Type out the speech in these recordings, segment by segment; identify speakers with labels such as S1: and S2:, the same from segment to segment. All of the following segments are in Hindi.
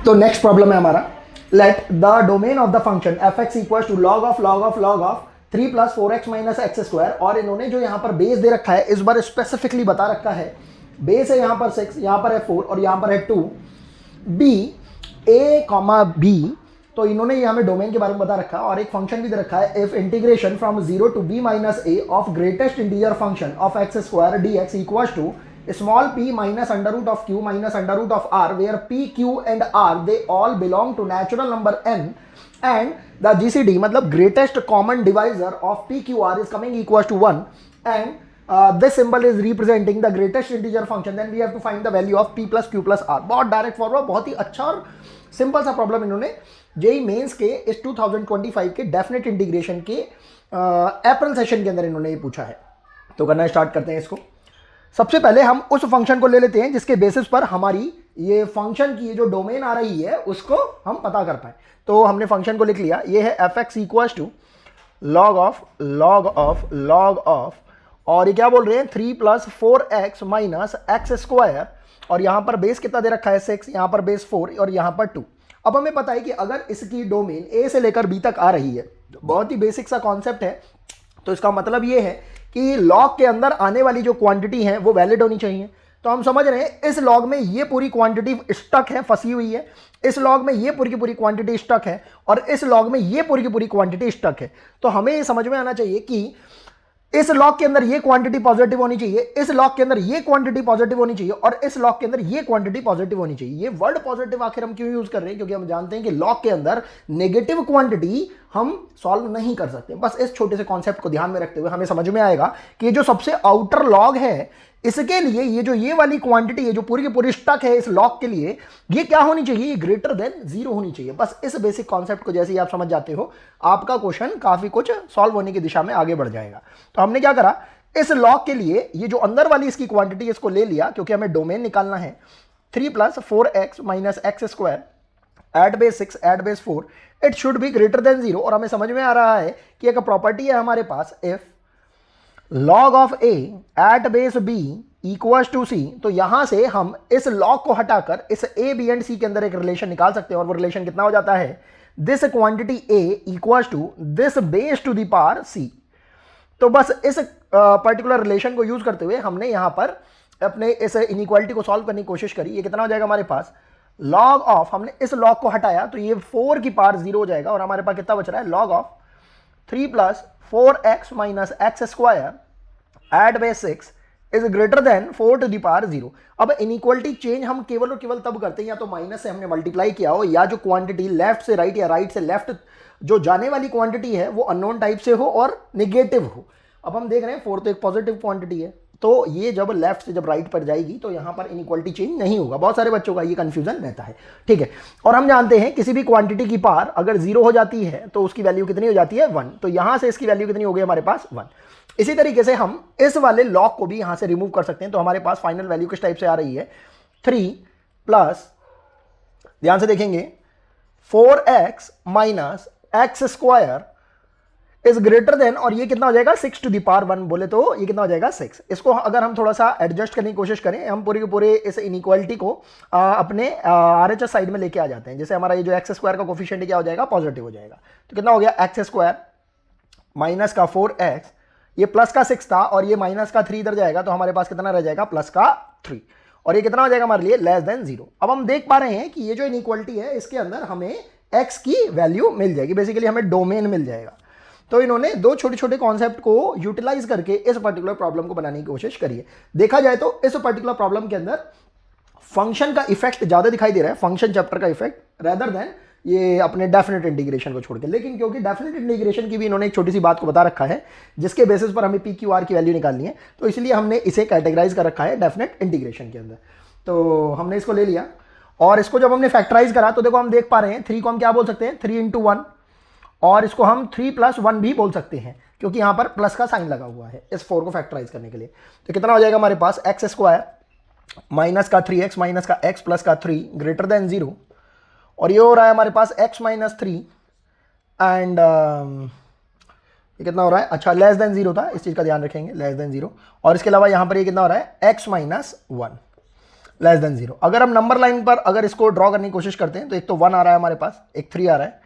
S1: तो नेक्स्ट प्रॉब्लम है हमारा, let the domain of the function f x equal to log of 3 plus 4x minus x square, और इन्होंने जो यहाँ पर बेस दे रखा है इस बार स्पेसिफिकली बता रखा है, बेस है यहाँ पर 6, यहाँ पर है 4 और यहाँ पर है 2, बी ए कॉमा बी, तो इन्होंने ये हमें डोमेन के बारे में बता रखा है और एक फंक्शन भी दे रखा है, if integration from 0 to b minus a of greatest integer function of x square dx equal to small p minus under root of q minus under root of r, where p, q and r they all belong to natural number n and the GCD मतलब greatest common divisor of p q r is coming equals to 1 and this symbol is representing the greatest integer function, then we have to find the value of p plus q plus r। बहुत डायरेक्ट फॉर्मूला, बहुत ही अच्छा और सिंपल सा प्रॉब्लम इन्होंने जेई मेंस के इस 2025 के डेफिनेट इंटीग्रेशन के अप्रैल सेशन के अंदर इन्होंने ये पूछा है। तो करना स्टार्ट करते हैं इसको। सबसे पहले हम उस फंक्शन को ले लेते हैं जिसके बेसिस पर हमारी ये फंक्शन की जो डोमेन आ रही है उसको हम पता कर पाए। तो हमने फंक्शन को लिख लिया, ये है f x equals to log of और ये क्या बोल रहे हैं 3 plus 4x minus x square, और यहां पर बेस कितना दे रखा है 6, यहां पर बेस 4 और यहां पर 2। अब हमें पता है कि अगर इसकी डोमेन ए से लेकर बी तक आ रही है, बहुत ही बेसिक सा कॉन्सेप्ट है, तो इसका मतलब ये है कि लॉग के अंदर आने वाली जो क्वांटिटी है वो वैलिड होनी चाहिए। तो हम समझ रहे हैं इस लॉग में ये पूरी क्वांटिटी स्टक है, फंसी हुई है, इस लॉग में ये पूरी की पूरी क्वांटिटी स्टक है और इस लॉग में ये पूरी की पूरी क्वांटिटी स्टक है। तो हमें ये समझ में आना चाहिए कि इस लॉग के अंदर ये क्वांटिटी पॉजिटिव होनी चाहिए, इस लॉग के अंदर ये क्वांटिटी पॉजिटिव होनी चाहिए और इस लॉग के अंदर ये क्वांटिटी पॉजिटिव होनी चाहिए। ये वर्ड पॉजिटिव आखिर हम क्यों यूज कर रहे हैं? क्योंकि हम जानते हैं कि लॉग के अंदर नेगेटिव क्वांटिटी हम सॉल्व नहीं कर सकते। बस इस छोटे से कॉन्सेप्ट को ध्यान में रखते हुए हमें समझ में आएगा कि ये जो सबसे आउटर लॉग है इसके लिए ये वाली क्वांटिटी है जो पूरी की पूरी स्टक है इस लॉग के लिए, ये क्या होनी चाहिए? ये ग्रेटर देन 0 होनी चाहिए। बस इस बेसिक कॉन्सेप्ट को जैसे ही आप समझ जाते हो आपका क्वेश्चन काफी कुछ सॉल्व होने की दिशा में आगे बढ़ जाएगा। तो हमने क्या करा, इस लॉग के लिए ये जो अंदर वाली इसकी क्वांटिटी इसको ले लिया, क्योंकि हमें डोमेन निकालना है 3 plus 4x minus x square at base 6 at base 4 it should be greater than 0। और हमें समझ में आ रहा है कि एक प्रॉपर्टी है हमारे पास, if log of a at base b equals to c, तो यहां से हम इस log को हटाकर इस a b एंड c के अंदर एक रिलेशन निकाल सकते हैं और वो रिलेशन कितना हो जाता है, this quantity a equals to this base to the power c। तो बस इस पर्टिकुलर रिलेशन को यूज करते हुए हमने यहां पर अपने इस इनइक्वालिटी को सॉल्व करने की कोशिश करी। ये कितना हो जाएगा हमारे पास, log ऑफ, हमने इस log को हटाया तो ये 4 की पावर 0 हो जाएगा और हमारे पास कितना बच रहा है, log of 3 plus 4x minus x square at base 6 is greater than 4 to the power 0। अब इनइक्वालिटी चेंज हम केवल और केवल तब करते हैं या तो माइनस से हमने मल्टीप्लाई किया हो, या जो क्वांटिटी लेफ्ट से राइट या राइट से लेफ्ट जो जाने वाली क्वांटिटी है वो अननोन टाइप से हो और नेगेटिव हो। अब हम देख रहे हैं 4 तो एक पॉजिटिव क्वांटिटी है, तो ये जब लेफ्ट से जब राइट पर जाएगी तो यहां पर इनइक्वालिटी चेंज नहीं होगा। बहुत सारे बच्चों का ये कंफ्यूजन रहता है, ठीक है। और हम जानते हैं किसी भी क्वांटिटी की पावर अगर 0 हो जाती है तो उसकी वैल्यू कितनी हो जाती है, 1। तो यहां से इसकी वैल्यू कितनी हो गई हमारे पास, 1। इसी तरीके से हम इस वाले लॉग को भी यहां से रिमूव कर सकते हैं। तो हमारे पास फाइनल वैल्यू किस टाइप से आ रही है, 3 प्लस, ध्यान से देखेंगे, 4x minus x square is greater then, और ये कितना हो जाएगा 6 टू द पावर 1 बोले तो ये कितना हो जाएगा 6। इसको अगर हम थोड़ा सा एडजस्ट करने की कोशिश करें, हम पूरे के पूरे इस इनइक्वालिटी को अपने RHS साइड में लेके आ जाते हैं। जैसे हमारा ये जो एक्स स्क्वायर का कोफिशिएंट क्या हो जाएगा, पॉजिटिव हो जाएगा। तो कितना हो गया, एक्स स्क्वायर माइनस का 4x, ये प्लस का 6 था और ये माइनस का 3 इधर जाएगा तो हमारे पास कितना रह जाएगा, प्लस का 3, और ये कितना हो जाएगा हमारे लिए, लेस देन 0। अब हम देख पा रहे हैं कि ये जो इनइक्वालिटी है इसके अंदर हमें x की वैल्यू मिल जाएगी, बेसिकली हमें डोमेन मिल जाएगा। तो इन्होंने दो छोटे छोटे कॉन्सेप्ट को यूटिलाइज करके इस पर्टिकुलर प्रॉब्लम को बनाने की कोशिश करी है। देखा जाए तो इस पर्टिकुलर प्रॉब्लम के अंदर फंक्शन का इफेक्ट ज्यादा दिखाई दे रहा है, फंक्शन चैप्टर का इफेक्ट, रेदर देन ये अपने डेफिनेट इंटीग्रेशन को छोड़ के। लेकिन क्योंकि डेफिनेट इंटीग्रेशन की भी इन्होंने एक छोटी सी बात को बता रखा है जिसके बेसिस पर हमें पी क्यू आर की वैल्यू निकालनी है, तो इसलिए हमने इसे कैटेगराइज कर रखा है डेफिनेट इंटीग्रेशन के अंदर। तो हमने इसको ले लिया और इसको जब हमने फैक्टराइज करा तो देखो हम देख पा रहे हैं 3 को हम क्या बोल सकते हैं, 3 इंटू 1, और इसको हम 3 प्लस 1 भी बोल सकते हैं क्योंकि यहां पर प्लस का साइन लगा हुआ है इस 4 को फैक्टराइज करने के लिए। तो कितना हो जाएगा हमारे पास, एक्स स्क्वायर माइनस का 3x माइनस का x प्लस का 3 ग्रेटर देन 0, और ये हो रहा है हमारे पास x माइनस 3 एंड ये कितना हो रहा है, अच्छा लेस देन 0 था, इस चीज का ध्यान रखेंगे, लेस देन 0। और इसके अलावा यहां पर ये कितना हो रहा है, x माइनस 1 लेस देन 0। अगर हम नंबर लाइन पर अगर इसको ड्रॉ करने की कोशिश करते हैं तो एक तो 1 आ रहा है हमारे पास, एक 3 आ रहा है,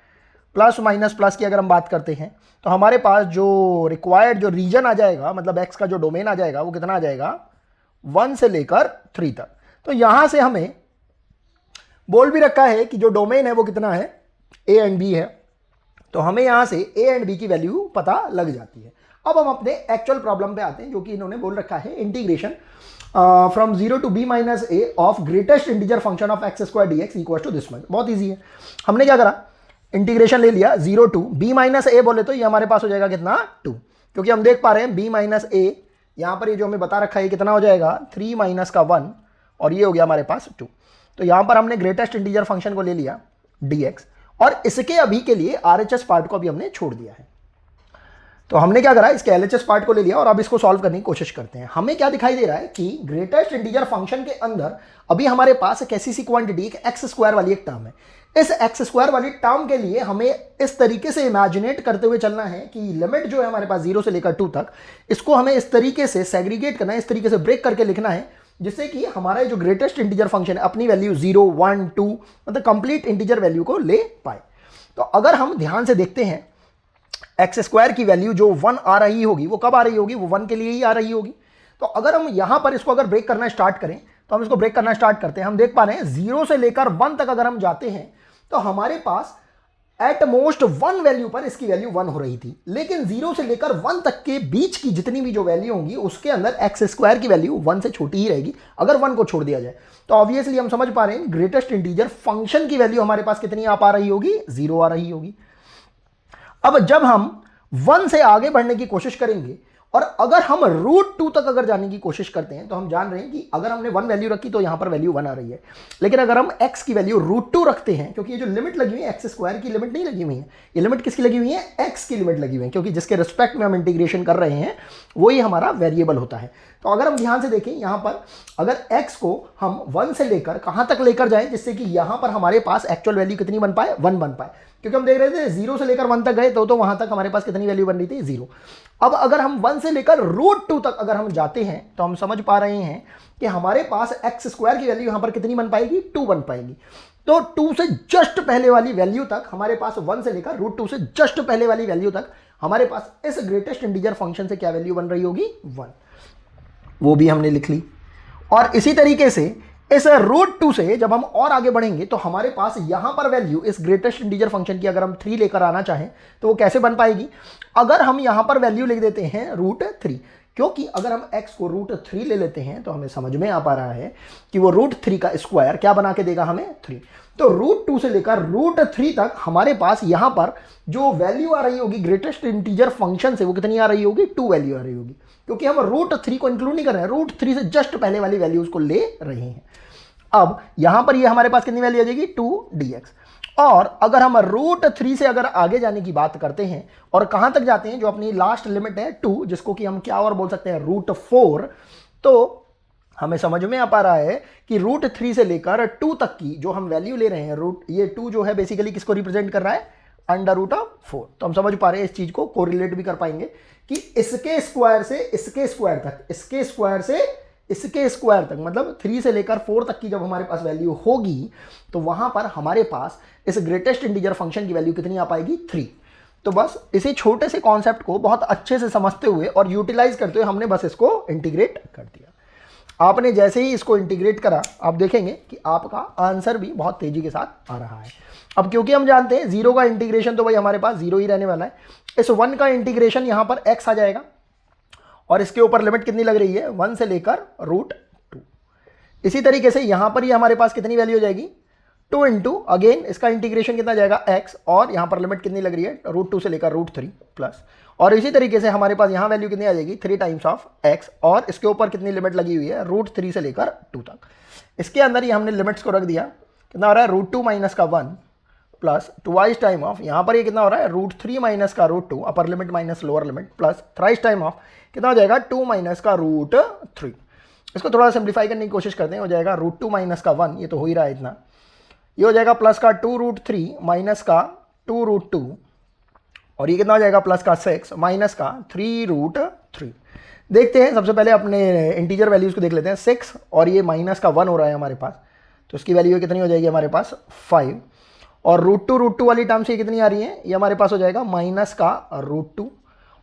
S1: प्लस माइनस प्लस की अगर हम बात करते हैं तो हमारे पास जो रिक्वायर्ड जो रीजन आ जाएगा, मतलब एक्स का जो डोमेन आ जाएगा वो कितना आ जाएगा, 1 से लेकर 3 तक। तो यहां से हमें बोल भी रखा है कि जो डोमेन है वो कितना है, ए एंड बी है, तो हमें यहां से ए एंड बी की वैल्यू पता लग जाती है। अब हम अपने एक्चुअल प्रॉब्लम पे आते हैं, जो कि इन्होंने बोल रखा है integration from 0 to b minus a of greatest integer function of x square d x equal to this much. बहुत ईजी है, हमने क्या करा, इंटीग्रेशन ले लिया 0 to b माइनस ए, बोले तो ये हमारे पास हो जाएगा कितना, 2, क्योंकि हम देख पा रहे हैं b माइनस ए, यहां पर ये जो हमें बता रखा है कितना हो जाएगा, 3 माइनस का 1, और ये हो गया हमारे पास 2। तो यहां पर हमने ग्रेटेस्ट इंटीजर फंक्शन को ले लिया dx, और इसके अभी के लिए RHS पार्ट को अभी हमने छोड़ दिया है। तो हमने क्या करा, इसके LHS पार्ट को ले लिया और अब इसको सॉल्व करने की कोशिश करते हैं। हमें क्या दिखाई दे रहा है कि ग्रेटेस्ट इंटीजर फंक्शन के अंदर अभी हमारे पास एक ऐसी क्वांटिटी, एक एक्स स्क्वायर वाली एक टर्म है। इस एक्स स्क्वायर वाली टर्म के लिए हमें इस तरीके से इमेजिनेट करते हुए चलना है कि लिमिट जो है हमारे पास 0 से लेकर 2 तक, इसको हमें इस तरीके से सेग्रीगेट करना है, इस तरीके से ब्रेक करके लिखना है, जिससे कि हमारा जो ग्रेटेस्ट इंटीजर फंक्शन है अपनी वैल्यू 0, 1, 2 मतलब कंप्लीट इंटीजर वैल्यू को ले पाए। तो अगर हम ध्यान से देखते हैं, एक्स स्क्वायर की वैल्यू जो 1 आ रही होगी वो कब आ रही होगी, वो 1 के लिए ही आ रही होगी। तो अगर हम यहां पर इसको अगर ब्रेक करना स्टार्ट करें, तो हम इसको ब्रेक करना स्टार्ट करते हैं, हम देख पा रहे हैं 0 से लेकर 1 तक अगर हम जाते हैं तो हमारे पास एट मोस्ट 1 वैल्यू पर इसकी वैल्यू 1 हो रही थी, लेकिन 0 से लेकर 1 तक के बीच की जितनी भी जो वैल्यू होंगी उसके अंदर एक्स स्क्वायर की वैल्यू 1 से छोटी ही रहेगी अगर 1 को छोड़ दिया जाए। तो ऑब्वियसली हम समझ पा रहे हैं ग्रेटेस्ट इंटीजर फंक्शन की वैल्यू हमारे पास कितनी आ पा रही होगी, 0 आ रही होगी। अब जब हम 1 से आगे बढ़ने की कोशिश करेंगे और अगर हम √2 तक अगर जाने की कोशिश करते हैं, तो हम जान रहे हैं कि अगर हमने 1 वैल्यू रखी तो यहां पर वैल्यू 1 आ रही है, लेकिन अगर हम x की वैल्यू √2 रखते हैं, क्योंकि ये जो लिमिट लगी हुई है एक्स स्क्वायर की लिमिट नहीं लगी हुई है, ये लिमिट किसकी लगी हुई है, x की लिमिट लगी हुई है, क्योंकि जिसके रिस्पेक्ट में हम इंटीग्रेशन कर रहे हैं वही हमारा वेरिएबल होता है। तो अगर हम ध्यान से देखें यहां पर, अगर x को हम 1 से लेकर कहां तक लेकर जाएं जिससे कि यहां पर हमारे पास एक्चुअल वैल्यू कितनी बन पाए, 1 बन पाए, क्योंकि हम देख रहे थे 0 से लेकर 1 तक गए तो वहां तक हमारे पास कितनी वैल्यू बन रही थी, 0। अब अगर हम 1 से लेकर √2 तक अगर हम जाते हैं तो हम समझ पा रहे हैं कि हमारे पास एक्स स्क्वायर की वैल्यू यहां पर कितनी बन पाएगी, 2 बन पाएगी। तो 2 से जस्ट पहले वाली वैल्यू तक हमारे पास, 1 से लेकर √2 से जस्ट पहले वाली वैल्यू तक हमारे पास इस ग्रेटेस्ट इंटीजर फंक्शन से क्या वैल्यू बन रही होगी, 1, वो भी हमने लिख ली। और इसी तरीके से इस √2 से जब हम और आगे बढ़ेंगे तो हमारे पास यहां पर वैल्यू इस ग्रेटेस्ट इंटीजर फंक्शन की अगर हम 3 लेकर आना चाहें तो वो कैसे बन पाएगी, अगर हम यहां पर वैल्यू लिख देते हैं √3, क्योंकि अगर हम x को √3 ले लेते हैं तो हमें समझ में आ पा रहा है कि वो √3 का स्क्वायर क्या बना के देगा हमें, 3। तो √2 से लेकर √3 तक हमारे पास यहां पर जो वैल्यू आ रही होगी ग्रेटेस्ट इंटीजर फंक्शन से वो कितनी आ रही होगी, 2 वैल्यू आ रही होगी, क्योंकि हम √3 को इंक्लूड नहीं कर रहे हैं, √3 से जस्ट पहले वाली वैल्यू उसको ले रहे हैं। अब यहां पर ये हमारे पास कितनी वैल्यू आ जाएगी, 2dx। और अगर हम √3 से अगर आगे जाने की बात करते हैं और कहां तक जाते हैं, जो अपनी लास्ट लिमिट है 2, जिसको कि हम क्या और बोल सकते हैं, √4, तो हमें समझ में आ पा रहा है कि √3 से लेकर 2 तक की जो हम वैल्यू ले रहे हैं, ये 2 जो है बेसिकली किसको रिप्रेजेंट कर रहा है, √4। तो हम समझ पा रहे हैं, इस चीज को कोरिलेट भी कर पाएंगे कि इसके स्क्वायर से इसके स्क्वायर तक, इसके स्क्वायर से इसके स्क्वायर तक, मतलब 3 से लेकर 4 तक की जब हमारे पास वैल्यू होगी तो वहां पर हमारे पास इस ग्रेटेस्ट इंटीजर फंक्शन की वैल्यू कितनी आ पाएगी, 3। तो बस इसी छोटे से कॉन्सेप्ट को बहुत अच्छे से समझते हुए और यूटिलाइज करते हुए हमने बस इसको इंटीग्रेट कर दिया। आपने जैसे ही इसको इंटीग्रेट करा, आप देखेंगे कि आपका आंसर भी बहुत तेजी के साथ आ रहा है। अब क्योंकि हम जानते हैं 0 का इंटीग्रेशन तो भाई हमारे पास 0 ही रहने वाला है, इस 1 का इंटीग्रेशन यहां पर x आ जाएगा और इसके ऊपर लिमिट कितनी लग रही है, 1 से लेकर √2। इसी तरीके से यहां पर ये हमारे पास कितनी वैल्यू हो जाएगी, 2 इंटू अगेन इसका इंटीग्रेशन कितना जाएगा, x, और यहां पर लिमिट कितनी लग रही है, √2 से लेकर √3 प्लस, और इसी तरीके से हमारे पास यहां वैल्यू कितनी आ जाएगी, 3 टाइम्स ऑफ x, और इसके ऊपर कितनी लिमिट लगी हुई है, √3 से लेकर 2 तक। इसके अंदर ही हमने लिमिट्स को रख दिया, कितना हो रहा है, √2 माइनस का 1 प्लस ट्वाइस टाइम ऑफ, यहां पर ये कितना हो रहा है, √3 माइनस का √2 upper limit minus lower limit plus thrice time of, कितना हो जाएगा, 2 माइनस का √3। इसको थोड़ा सिंप्लीफाई करने की कोशिश करते हैं, हो जाएगा √2 माइनस का 1, ये तो हो ही रहा है इतना, ये हो जाएगा प्लस का 2√3 माइनस का 2√2, और ये कितना हो जाएगा, प्लस का 6 माइनस का 3√3। देखते हैं सबसे पहले अपने इंटीजर वैल्यूज को देख लेते हैं। 6 और ये माइनस का 1 हो रहा है हमारे पास, तो इसकी वैल्यू कितनी हो जाएगी हमारे पास 5। और √2 वाली टर्म से कितनी आ रही है, ये हमारे पास हो जाएगा माइनस का √2।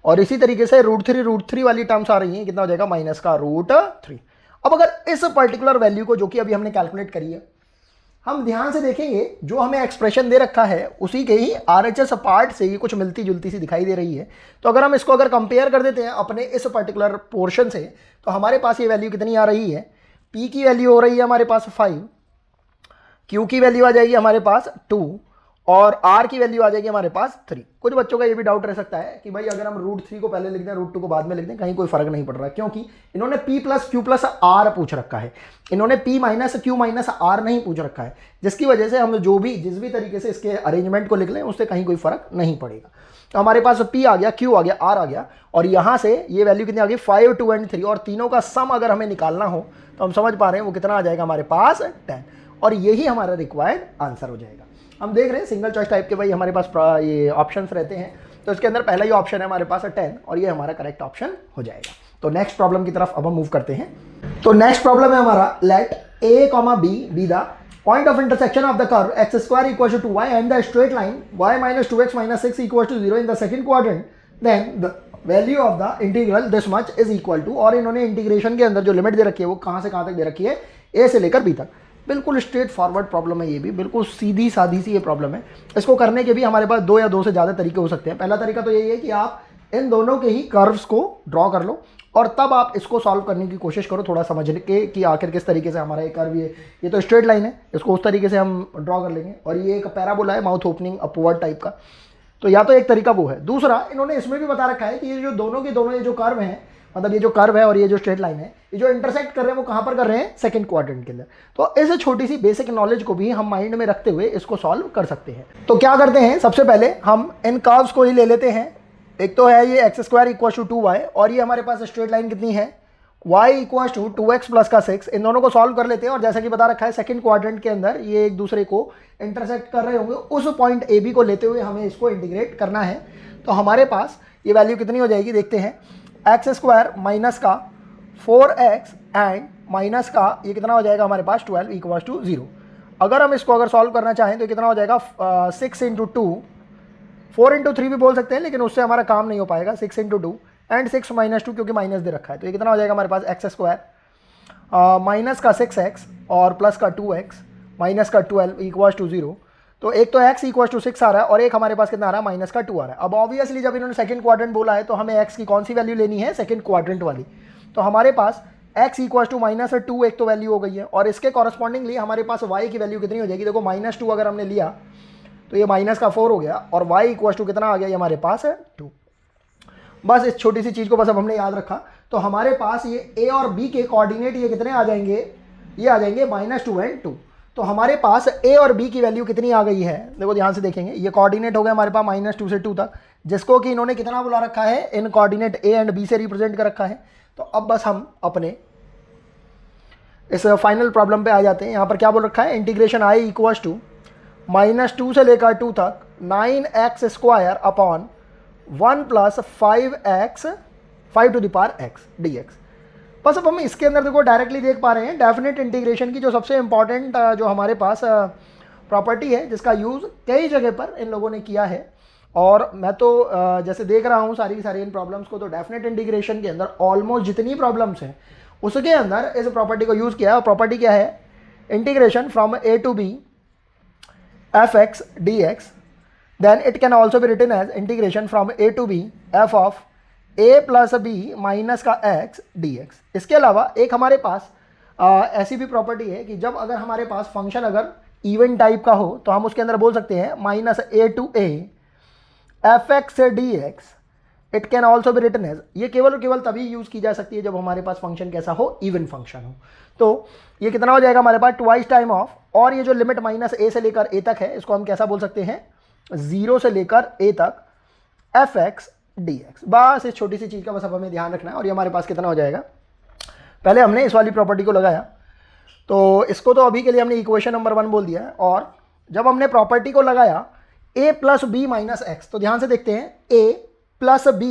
S1: और इसी तरीके से √3 वाली टर्म्स आ रही है, कितना हो जाएगा माइनस का √3। अब अगर इस पर्टिकुलर वैल्यू को जो कि अभी हमने कैलकुलेट करी है, हम ध्यान से देखेंगे जो हमें एक्सप्रेशन दे रखा है उसी के ही RHS पार्ट से ही कुछ मिलती जुलती सी दिखाई दे रही है। तो अगर हम इसको अगर कंपेयर कर देते हैं अपने इस पर्टिकुलर पोर्शन से, तो हमारे पास ये वैल्यू कितनी आ रही है, P की वैल्यू हो रही है हमारे पास 5, Q की वैल्यू आ जाएगी हमारे पास 2 और R की वैल्यू आ जाएगी हमारे पास 3। कुछ बच्चों का ये भी डाउट रह सकता है कि भाई अगर हम √3 को पहले लिख दें √2 को बाद में लिख दें, कहीं कोई फर्क नहीं पड़ रहा, क्योंकि इन्होंने P + Q + R पूछ रखा है, इन्होंने P - Q - R नहीं पूछ रखा है, जिसकी वजह से हम जिस भी तरीके से इसके अरेंजमेंट को लिख लें उससे कहीं कोई फर्क नहीं पड़ेगा। तो हमारे पास P आ गया, Q आ गया, R आ गया, और यहाँ से ये वैल्यू कितनी आ गई 5, 2 और 3, और तीनों का सम अगर हमें निकालना हो तो हम समझ पा रहे हैं वो कितना आ जाएगा हमारे पास 10, और यही हमारा रिक्वायर्ड आंसर हो जाएगा। हम देख रहे हैं सिंगल चॉइस टाइप के भाई हमारे पास ये ऑप्शंस रहते हैं, तो इसके अंदर पहला ही ऑप्शन है हमारे पास 10, और ये हमारा करेक्ट ऑप्शन हो जाएगा। तो नेक्स्ट प्रॉब्लम की तरफ अब हम मूव करते हैं। तो नेक्स्ट प्रॉब्लम है हमारा, let a, b be the point of intersection of the curve x² = 2y and the straight line y - 2x - 6 = 0 in the second quadrant, then the value of the integral this much is equal to, और इन्होंने इंटीग्रेशन के अंदर जो लिमिट दे रखी है वो कहाँ से कहाँ तक दे रखी है, a से लेकर b तक। बिल्कुल स्ट्रेट फॉरवर्ड प्रॉब्लम है, ये भी बिल्कुल सीधी सादी सी ये प्रॉब्लम है। इसको करने के भी हमारे पास 2 या 2 से ज़्यादा तरीके हो सकते हैं। पहला तरीका तो यही है कि आप इन दोनों के ही कर्व्स को ड्रॉ कर लो और तब आप इसको सॉल्व करने की कोशिश करो, थोड़ा समझने के कि आखिर किस तरीके से हमारा ये कर्व, ये तो स्ट्रेट लाइन है, इसको उस तरीके से हम ड्रॉ कर लेंगे, और ये एक पैराबोला है माउथ ओपनिंग अपवर्ड टाइप का। तो या तो एक तरीका वो है। दूसरा, इन्होंने इसमें भी बता रखा है कि ये जो दोनों के दोनों ये जो कर्व हैं, मतलब ये जो कर्व है और ये जो स्ट्रेट लाइन है, ये जो इंटरसेक्ट कर रहे हैं वो कहाँ पर कर रहे हैं, सेकंड क्वाड्रेंट के अंदर। तो इस छोटी सी बेसिक नॉलेज को भी हम माइंड में रखते हुए इसको सॉल्व कर सकते हैं। तो क्या करते हैं, सबसे पहले हम इन कर्व्स को ही ले लेते हैं। एक तो है ये x² = 2y, और ये हमारे पास स्ट्रेट लाइन कितनी है y = 2x + 6। इन दोनों को सॉल्व कर लेते हैं, और जैसा कि बता रखा है सेकंड क्वाड्रेंट के अंदर ये एक दूसरे को इंटरसेक्ट कर रहे होंगे, उस पॉइंट AB को लेते हुए हमें इसको इंटीग्रेट करना है। तो हमारे पास ये वैल्यू कितनी हो जाएगी, देखते हैं। x² माइनस का 4x एंड माइनस का ये कितना हो जाएगा हमारे पास 12 = 0। अगर हम इसको अगर सॉल्व करना चाहें तो कितना हो जाएगा 6 × 2, 4 × 3 भी बोल सकते हैं, लेकिन उससे हमारा काम नहीं हो पाएगा। 6 × 2 एंड 6 - 2, क्योंकि माइनस दे रखा है, तो ये कितना हो जाएगा हमारे पास x² माइनस का 6x और प्लस का 2x माइनस का 12 = 0। तो एक तो x = 6 आ रहा है और एक हमारे पास कितना आ रहा है, माइनस का 2 आ रहा है। अब ऑब्वियसली जब इन्होंने सेकंड क्वाड्रेंट बोला है तो हमें x की कौन सी वैल्यू लेनी है, सेकंड क्वाड्रेंट वाली। तो हमारे पास x = -2 एक तो वैल्यू हो गई है, और इसके कॉरस्पॉन्डिंगली हमारे पास y की वैल्यू कितनी हो जाएगी, देखो -2 अगर हमने लिया तो ये माइनस का 4 हो गया, और y = कितना आ गया, ये हमारे पास है 2। बस इस छोटी सी चीज़ को बस अब हमने याद रखा। तो हमारे पास ये a और b के कोऑर्डिनेट ये कितने आ जाएंगे, ये आ जाएंगे -2 और 2। तो हमारे पास a और b की वैल्यू कितनी आ गई है, देखो ध्यान से देखेंगे, ये कोऑर्डिनेट हो गया हमारे पास -2 से 2 तक, जिसको कि इन्होंने कितना बुला रखा है, इन कोऑर्डिनेट a एंड b से रिप्रेजेंट कर रखा है। तो अब बस हम अपने इस फाइनल प्रॉब्लम पे आ जाते हैं। यहाँ पर क्या बोल रखा है, इंटीग्रेशन i = -2 से लेकर 2 तक 9x² upon 1 + 5x 5⁻x dx। बस अब हम इसके अंदर देखो डायरेक्टली देख पा रहे हैं डेफिनेट इंटीग्रेशन की जो सबसे इंपॉर्टेंट जो हमारे पास प्रॉपर्टी है, जिसका यूज़ कई जगह पर इन लोगों ने किया है। और मैं तो जैसे देख रहा हूँ सारी इन प्रॉब्लम्स को, तो डेफिनेट इंटीग्रेशन के अंदर ऑलमोस्ट जितनी प्रॉब्लम्स हैं उसके अंदर इस प्रॉपर्टी को यूज़ किया है। और प्रॉपर्टी क्या है, integration from a to b fx dx, then it can also be written as integration from a to b f of a + b minus का x dx। इसके अलावा एक हमारे पास ऐसी भी प्रॉपर्टी है कि जब अगर हमारे पास फंक्शन अगर इवन टाइप का हो तो हम उसके अंदर बोल सकते हैं -a to a fx dx it can also be written as. ये केवल और केवल तभी यूज़ की जा सकती है जब हमारे पास फंक्शन कैसा हो, इवन फंक्शन हो। तो ये कितना हो जाएगा हमारे पास ट्वाइस टाइम ऑफ, और ये जो लिमिट -a से लेकर a तक है इसको हम कैसा बोल सकते हैं, 0 से लेकर a तक fx dx। बस इस छोटी सी चीज़ का बस अब हमें ध्यान रखना है। और ये हमारे पास कितना हो जाएगा, पहले हमने इस वाली प्रॉपर्टी को लगाया, तो इसको तो अभी के लिए हमने इक्वेशन नंबर 1 बोल दिया है। और जब हमने प्रॉपर्टी को लगाया a + b - x, तो ध्यान से देखते हैं a + b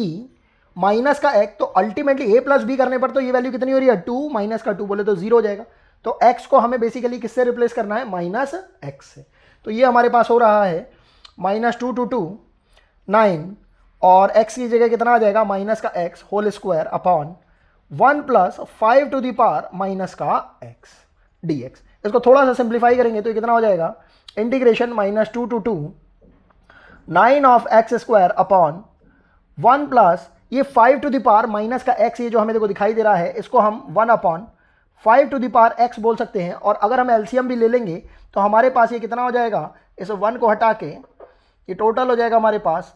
S1: माइनस का x, तो अल्टीमेटली a प्लस बी करने पर तो ये वैल्यू कितनी हो रही है 2, माइनस का 2 बोले तो 0 हो जाएगा। तो x को हमें बेसिकली किससे रिप्लेस करना है, माइनस x से। तो ये हमारे पास हो रहा है -2 to 2 9, और x की जगह कितना आ जाएगा, माइनस का x whole square upon 1 plus 5 to the power minus का x dx। इसको थोड़ा सा सिंप्लीफाई करेंगे तो ये कितना हो जाएगा, integration -2 to 2 9 of x square upon 1 plus ये 5 टू द पावर माइनस का x, ये जो हमें देखो दिखाई दे रहा है, इसको हम 1 upon 5 to the power x बोल सकते हैं। और अगर हम एलसीएम भी ले लेंगे तो हमारे पास ये कितना हो जाएगा, इस 1 को हटा के ये टोटल हो जाएगा हमारे पास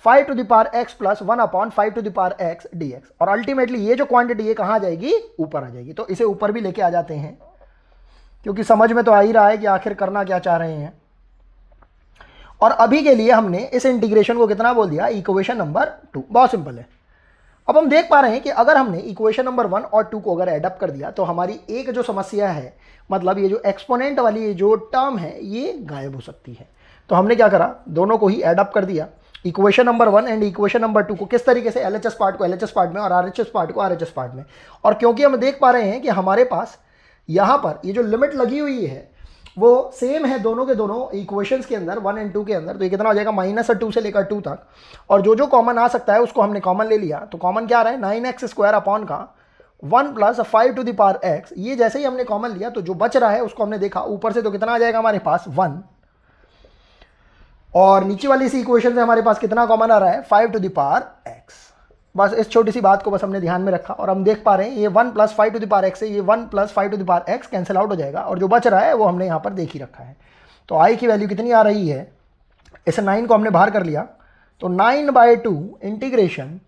S1: 5 to the power x plus 1 upon 5 to the power x dx। और अल्टीमेटली ये जो क्वांटिटी है कहाँ आ जाएगी, ऊपर आ जाएगी। तो इसे ऊपर भी लेके आ जाते हैं, क्योंकि समझ में तो आ ही रहा है कि आखिर करना क्या चाह रहे हैं। और अभी के लिए हमने इस इंटीग्रेशन को कितना बोल दिया, इक्वेशन नंबर 2। बहुत सिंपल है। अब हम देख पा रहे हैं कि अगर हमने इक्वेशन नंबर 1 और 2 को अगर एडअप कर दिया तो हमारी एक जो समस्या है, मतलब ये जो एक्सपोनेंट वाली ये जो टर्म है ये गायब हो सकती है। तो हमने क्या करा, दोनों को ही एडअप कर दिया, equation number 1 and equation number 2 को। किस तरीके से, एलएचएस पार्ट को एलएचएस पार्ट में और आरएचएस पार्ट को आरएचएस पार्ट में। और क्योंकि हम देख पा रहे हैं कि हमारे पास यहाँ पर ये जो लिमिट लगी हुई है वो सेम है दोनों के दोनों इक्वेशंस के अंदर, 1 एंड 2 के अंदर। तो ये कितना हो जाएगा, -2 से लेकर 2 तक। और जो जो कॉमन आ सकता है उसको हमने कॉमन ले लिया। तो कॉमन क्या आ रहा है, 9x स्क्वायर अपॉन का 1 plus 5 to the power x। ये जैसे ही हमने कॉमन लिया तो जो बच रहा है उसको हमने देखा ऊपर से, तो कितना आ जाएगा हमारे पास 1। और नीचे वाली इसी इक्वेशन से हमारे पास कितना कॉमन आ रहा है, 5 टू द पावर x। बस इस छोटी सी बात को बस हमने ध्यान में रखा। और हम देख पा रहे हैं ये 1 plus 5 to the power x से ये 1 plus 5 to the power x cancel out हो जाएगा, और जो बच रहा है वो हमने यहाँ पर देख ही रखा है। तो i की वैल्यू कितनी आ रही है, इस 9 को हमने बाहर कर लिया, तो 9/2 integration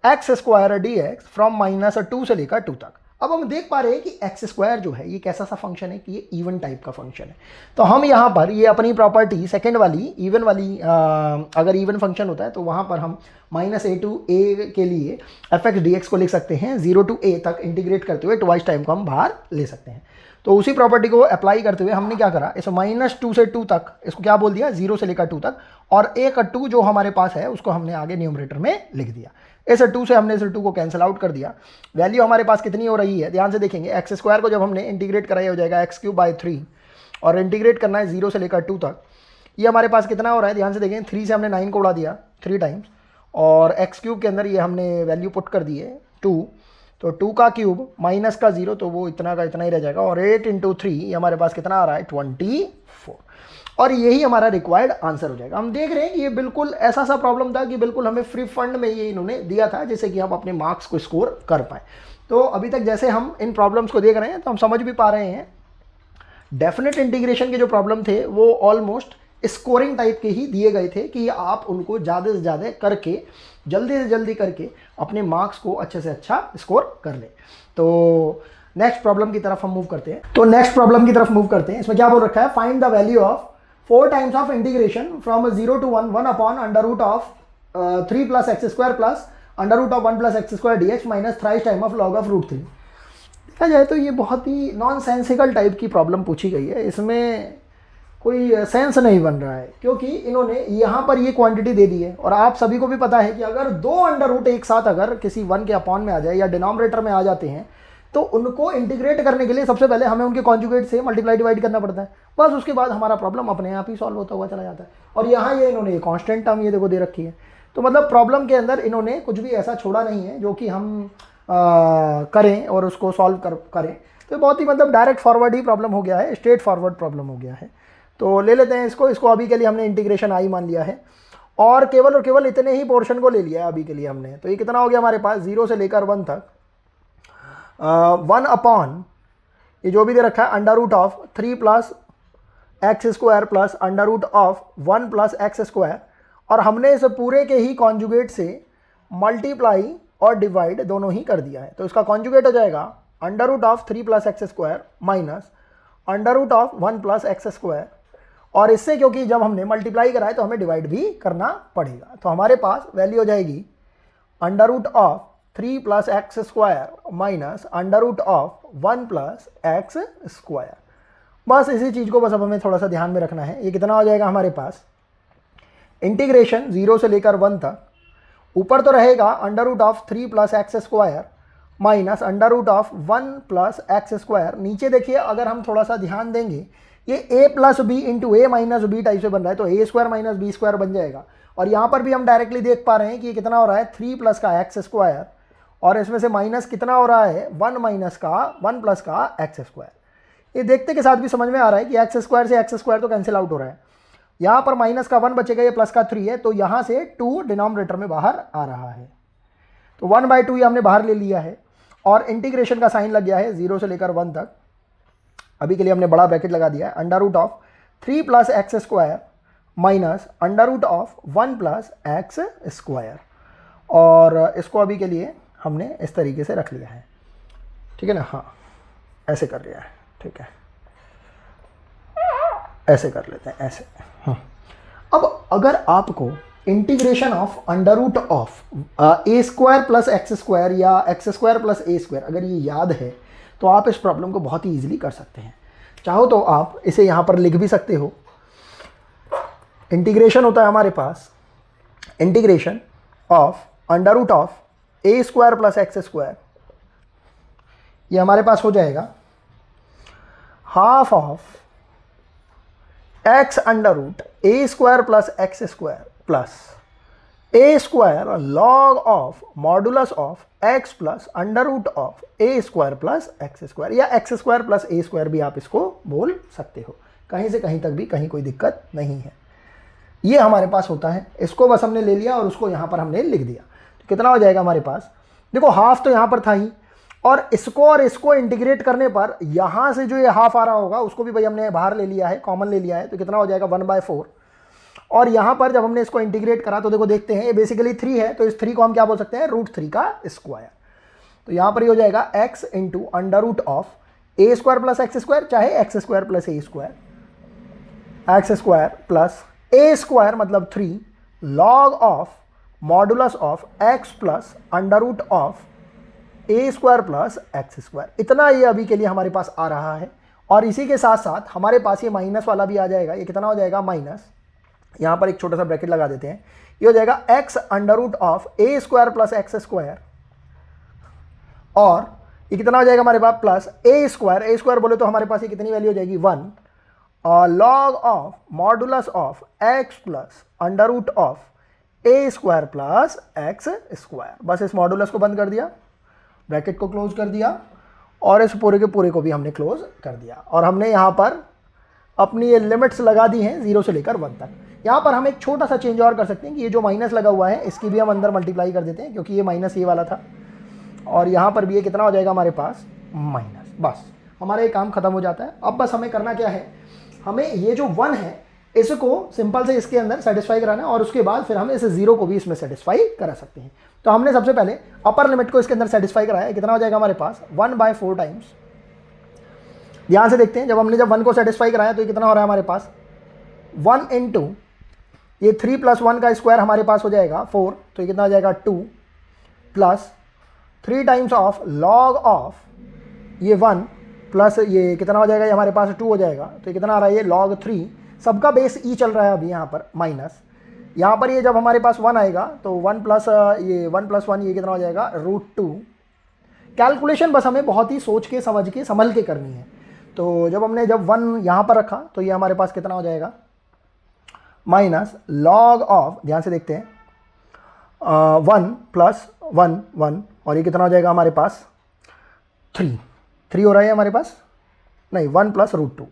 S1: x square dx from -2 से लेकर 2 तक। अब हम देख पा रहे हैं कि एक्स स्क्वायर जो है ये कैसा सा फंक्शन है कि ये इवन टाइप का फंक्शन है। तो हम यहाँ पर ये अपनी प्रॉपर्टी सेकंड वाली इवन वाली, अगर इवन फंक्शन होता है तो वहाँ पर हम -a to a के लिए fx dx को लिख सकते हैं, 0 to a तक इंटीग्रेट करते हुए ट्वाइस टाइम को हम बाहर ले सकते हैं। तो उसी प्रॉपर्टी को अप्लाई करते हुए हमने क्या करा, इस -2 से 2 तक इसको क्या बोल दिया, 0 से लेकर 2 तक, और एक 2 जो हमारे पास है उसको हमने आगे न्यूमरेटर में लिख दिया। इस 2 से हमने इस 2 को कैंसिल आउट कर दिया। वैल्यू हमारे पास कितनी हो रही है, ध्यान से देखेंगे, एक्स स्क्वायर को जब हमने इंटीग्रेट कराया हो जाएगा x³ 3, और इंटीग्रेट करना है 0 से लेकर 2 तक। ये हमारे पास कितना हो रहा है, ध्यान से देखें, 3 से हमने 9 को उड़ा दिया 3 टाइम्स, और x³ के अंदर ये हमने वैल्यू पुट कर दी है 2। तो 2 का क्यूब माइनस का 0, तो वो इतना का इतना ही रह जाएगा, और 8 × 3 ये हमारे पास कितना आ रहा है, 24। और यही हमारा रिक्वायर्ड आंसर हो जाएगा। हम देख रहे हैं कि ये बिल्कुल ऐसा सा प्रॉब्लम था कि बिल्कुल हमें फ्री फंड में ये इन्होंने दिया था, जिससे कि हम अपने मार्क्स को स्कोर कर पाए। तो अभी तक जैसे हम इन प्रॉब्लम्स को देख रहे हैं तो हम समझ भी पा रहे हैं, डेफिनेट इंटीग्रेशन के जो प्रॉब्लम थे वो ऑलमोस्ट स्कोरिंग टाइप के ही दिए गए थे कि आप उनको ज़्यादा से ज़्यादा करके, जल्दी से जल्दी करके अपने मार्क्स को अच्छे से अच्छा स्कोर कर ले। तो नेक्स्ट प्रॉब्लम की तरफ हम मूव करते हैं। इसमें क्या बोल रखा है, find the value of 4 times of integration from 0 to 1 1 upon √ 3 plus x square plus √ 1 plus x square dx minus thrice time of log of √3। देखा जाए तो ये बहुत ही नॉन सेंसिकल टाइप की प्रॉब्लम पूछी गई है। इसमें कोई सेंस नहीं बन रहा है, क्योंकि इन्होंने यहाँ पर ये क्वांटिटी दे दी है, और आप सभी को भी पता है कि अगर 2 अंडर रूट एक साथ अगर किसी 1 के अपॉन में आ जाए या डिनोमिनेटर में आ जाते हैं तो उनको इंटीग्रेट करने के लिए सबसे पहले हमें उनके कॉन्जुगेट से मल्टीप्लाई डिवाइड करना पड़ता है। बस उसके बाद हमारा प्रॉब्लम अपने आप ही सॉल्व होता हुआ चला जाता है। और यहाँ ये इन्होंने कांस्टेंट टर्म ये देखो दे रखी है। तो मतलब प्रॉब्लम के अंदर इन्होंने कुछ भी ऐसा छोड़ा नहीं है जो कि हम करें और उसको सॉल्व करें। तो बहुत ही मतलब डायरेक्ट फॉरवर्ड ही प्रॉब्लम हो गया है, स्ट्रेट फॉरवर्ड प्रॉब्लम हो गया है। तो ले लेते हैं इसको अभी के लिए हमने इंटीग्रेशन आई मान लिया है, और केवल इतने ही पोर्शन को ले लिया है अभी के लिए हमने। तो ये कितना हो गया हमारे पास, 0 से लेकर 1 तक, 1 अपॉन ये जो भी दे रखा है √3 plus x square plus √1 plus x square, और हमने इस पूरे के ही कॉन्जुगेट से मल्टीप्लाई और डिवाइड दोनों ही कर दिया है। तो इसका कॉन्जुगेट हो जाएगा √3 plus x square minus √1 plus x square, और इससे क्योंकि जब हमने मल्टीप्लाई करा है तो हमें डिवाइड भी करना पड़ेगा। तो हमारे पास वैल्यू हो जाएगी √3 plus x square minus √1 plus x square. बस इसी चीज़ को बस अब हमें थोड़ा सा ध्यान में रखना है। ये कितना हो जाएगा हमारे पास, इंटीग्रेशन 0 से लेकर 1 तक ऊपर तो रहेगा under root of 3 plus x square minus under root of 1 plus x square. नीचे देखिए अगर हम थोड़ा सा ध्यान देंगे ये a plus b into a minus b type से बन रहा है, तो a square minus b square बन जाएगा। और यहाँ पर भी हम डायरेक्टली देख पा रहे हैं कि ये कितना हो रहा है 3 प्लस का एक्स स्क्वायर और इसमें से माइनस कितना हो रहा है 1 माइनस का 1 प्लस का एक्स स्क्वायर। ये देखते के साथ भी समझ में आ रहा है कि एक्स स्क्वायर से एक्स स्क्वायर तो कैंसिल आउट हो रहा है। यहाँ पर माइनस का 1 बचेगा, ये प्लस का 3 है, तो यहाँ से 2 डिनोमिनेटर में बाहर आ रहा है। तो 1/2 ये हमने बाहर ले लिया है और इंटीग्रेशन का साइन लग गया है 0 से लेकर 1 तक। अभी के लिए हमने बड़ा ब्रैकेट लगा दिया है। Under root of 3 plus x square minus under root of 1 plus x square, और इसको अभी के लिए हमने इस तरीके से रख लिया है, ठीक है ना। हाँ, ऐसे कर लिया है, ठीक है, ऐसे कर लेते हैं, ऐसे। अब अगर आपको integration of under root of a square plus x square या x square plus a square अगर ये याद है तो आप इस प्रॉब्लम को बहुत ही ईजिली कर सकते हैं। चाहो तो आप इसे यहाँ पर लिख भी सकते हो। इंटीग्रेशन होता है हमारे पास integration of under root of a square plus x square, ये हमारे पास हो जाएगा half of x under root a square plus x square plus a square log of modulus of x plus under root of a square plus x square, या x square plus a square भी आप इसको बोल सकते हो। कहीं से कहीं तक भी कहीं कोई दिक्कत नहीं है। ये हमारे पास होता है, इसको बस हमने ले लिया और उसको यहाँ पर हमने लिख दिया। तो कितना हो जाएगा हमारे पास, देखो हाफ तो यहाँ पर था ही, और इसको इंटीग्रेट करने पर यहाँ से जो ये हाफ आ रहा होगा उसको भी भाई हमने बाहर ले लिया है, कॉमन ले लिया है। तो कितना हो जाएगा 1/4, और यहाँ पर जब हमने इसको इंटीग्रेट करा तो देखो देखते हैं ये बेसिकली 3 है, तो इस 3 को हम क्या बोल सकते हैं √3 का स्क्वायर। तो यहाँ पर ये हो जाएगा x into under root of a square plus x square, चाहे x square plus a square, x square plus a square मतलब 3 log of modulus of x plus under root of a square plus x square. इतना ये अभी के लिए हमारे पास आ रहा है। और इसी के साथ साथ हमारे पास ये माइनस वाला भी आ जाएगा। ये कितना हो जाएगा माइनस, यहाँ पर एक छोटा सा ब्रैकेट लगा देते हैं, ये हो जाएगा x under root of a square plus x square, और ये कितना हो जाएगा हमारे पास प्लस ए स्क्वायर बोले तो हमारे पास ये कितनी वैल्यू हो जाएगी 1, और log of modulus of x plus under root of a square plus x square. बस इस मॉडुलस को बंद कर दिया, ब्रैकेट को क्लोज कर दिया, और इस पूरे के पूरे को भी हमने क्लोज कर दिया। और हमने यहाँ पर अपनी ये लिमिट्स लगा दी हैं 0 से लेकर 1 तक। यहाँ पर हम एक छोटा सा चेंज और कर सकते हैं कि ये जो माइनस लगा हुआ है इसकी भी हम अंदर मल्टीप्लाई कर देते हैं, क्योंकि ये माइनस ये वाला था, और यहाँ पर भी ये कितना हो जाएगा हमारे पास माइनस। बस हमारा ये काम खत्म हो जाता है। अब बस हमें करना क्या है, हमें ये जो 1 है इसको सिंपल से इसके अंदर सेटिस्फाई कराना है, और उसके बाद फिर हम इस 0 को भी इसमें सेटिस्फाई करा सकते हैं। तो हमने सबसे पहले अपर लिमिट को इसके अंदर सेटिस्फाई कराया, कितना हो जाएगा हमारे पास 1/4 टाइम्स। ध्यान से देखते हैं, जब 1 को सेटिस्फाई कराया तो ये कितना हो रहा है हमारे पास 1 इंटू ये 3 प्लस 1 का स्क्वायर हमारे पास हो जाएगा 4, तो ये कितना हो जाएगा 2 plus 3 times of log of ये 1 प्लस ये कितना हो जाएगा, ये हमारे पास 2 हो जाएगा। तो ये कितना आ रहा है, ये log 3, सबका बेस ई चल रहा है अभी यहाँ पर माइनस। यहाँ पर ये जब हमारे पास 1 आएगा तो 1 प्लस 1 ये कितना हो जाएगा √2। कैलकुलेशन बस हमें बहुत ही सोच के समझ के संभल के करनी है। तो जब 1 यहाँ पर रखा तो ये हमारे पास कितना हो जाएगा माइनस लॉग ऑफ, ध्यान से देखते हैं 1 प्लस 1 और ये कितना हो जाएगा हमारे पास 3 हो रहा है हमारे पास, नहीं 1 प्लस √2,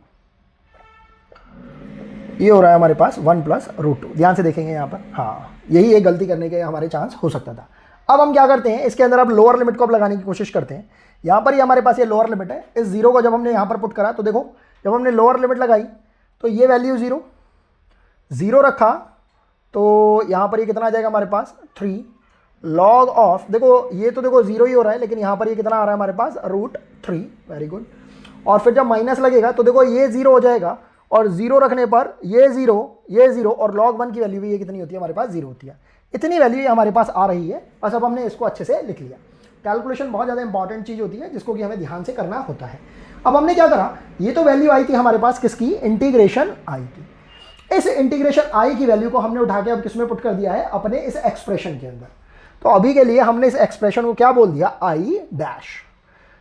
S1: ये हो रहा है हमारे पास 1 प्लस √2। ध्यान से देखेंगे यहाँ पर, हाँ यही एक गलती करने के हमारे चांस हो सकता था। अब हम क्या करते हैं, इसके अंदर अब लोअर लिमिट को अब लगाने की कोशिश करते हैं। यहाँ पर ही हमारे पास ये लोअर लिमिट है। इस 0 को जब हमने यहाँ पर पुट करा तो देखो जब हमने लोअर लिमिट लगाई तो ये वैल्यू 0 रखा, तो यहाँ पर ये कितना आ जाएगा हमारे पास 3 लॉग ऑफ, देखो ये तो देखो 0 ही हो रहा है, लेकिन यहाँ पर ये कितना आ रहा है हमारे पास √3। Very good. और फिर जब माइनस लगेगा तो देखो ये 0 हो जाएगा, और 0 रखने पर ये 0 और log 1 की वैल्यू भी ये कितनी होती है हमारे पास 0 होती है। इतनी वैल्यू हमारे पास आ रही है। बस अब हमने इसको अच्छे से लिख लिया। कैलकुलेशन बहुत ज़्यादा इंपॉर्टेंट चीज़ होती है जिसको कि हमें ध्यान से करना होता है। अब हमने क्या करा, ये तो वैल्यू आई थी हमारे पास किसकी, इंटीग्रेशन आई की। इस इंटीग्रेशन आई की वैल्यू को हमने उठा के अब किसमें पुट कर दिया है, अपने इस एक्सप्रेशन के अंदर। तो अभी के लिए हमने इस एक्सप्रेशन को क्या बोल दिया, आई डैश।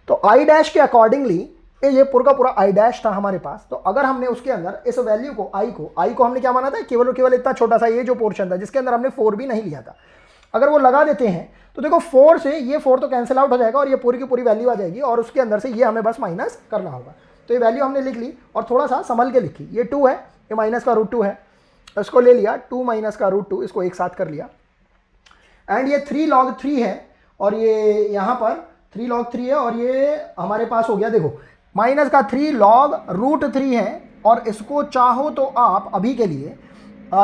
S1: तो आई डैश के अकॉर्डिंगली ये पूरा का पूरा आई डैश था हमारे पास। तो अगर हमने उसके अंदर इस वैल्यू को आई को हमने क्या माना था, केवल और केवल इतना छोटा सा ये जो पोर्शन था जिसके अंदर हमने 4 भी नहीं लिया था, अगर वो लगा देते हैं तो देखो 4 से ये 4 तो कैंसिल आउट हो जाएगा और ये पूरी की पूरी वैल्यू आ जाएगी और उसके अंदर से ये हमें बस माइनस करना होगा। तो ये वैल्यू हमने लिख ली और थोड़ा सा संभल के लिखी। ये 2 है, ये माइनस का √2 है, इसको ले लिया 2 माइनस का √2, इसको एक साथ कर लिया। एंड ये 3 log 3 है और ये यहाँ पर 3 log 3 है और ये हमारे पास हो गया, देखो माइनस का 3 log √3 है और इसको चाहो तो आप अभी के लिए